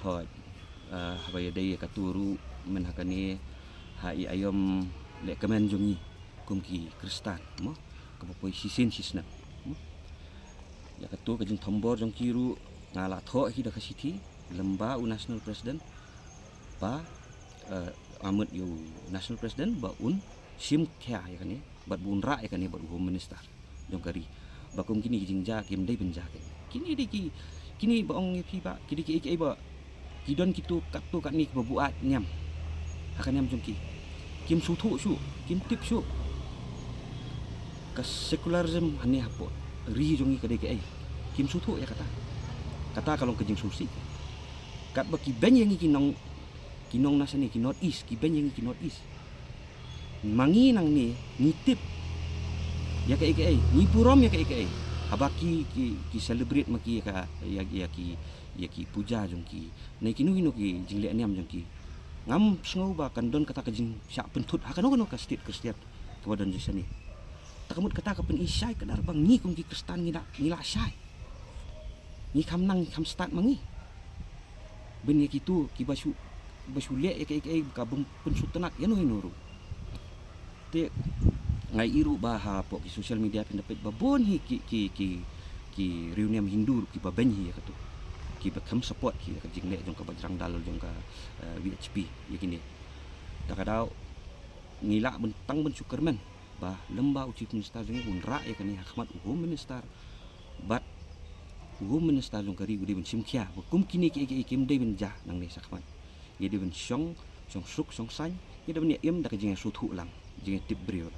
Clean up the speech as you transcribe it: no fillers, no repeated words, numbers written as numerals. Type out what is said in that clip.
hot habaya day katuru men hakani hai ayom le kamen jongi kumki kristan mo kapoi sisin sisna ya katu kajing tombor jong kiru ngala tho hi da kasiti lemba u national president ba amut yu national president ba un sim kya ya kani bat bun ra ya kani bat home minister jong kari bakum kini kijing ja kim dai benja kini diki kini baong pi ba kini ki ba kidon kitu katu kat ni buat nyam akan nyam jong ki kim sutu su kim tip su kas secularism hani hapo ri jongi kadai ke kim sutu ya kata kalau kejing susi kat baki ben yang kinong nasani ki north east ki ben yang ki north east mangi nang ni ngitip ya ke ni purom ya ke habaki ki celebrate maki ya ki puja jong ki nei kinu ki jingle aniam jong ki ngam sngo ba kan don kata kejing syak pentut hakano ka state kristian kewadon jisani takamut kata ka pen isai kadar bang ni kum ki kristan ngila sai ni kam nang kam start mangi ben ya kitu ki basu le ya ke ka bum pensutenak ya no inuru te ngai iru baha po ki social media pendapat babon hi ki reunion hindu ki baben hi ya katu ki bakam support ki ka jingle jong ka bajrang dal jong ka VHP ya kini takadau ngila bentang ben syukurman bah lemba chief minister jong unra ya kani hakmat home minister bat home minister jong kari gudi ben simkia kum kini ki kim dai ben ja nang ni sakman ye de ben song suk song san ye de ben yem da ka jinga su thu lang jinga tip brio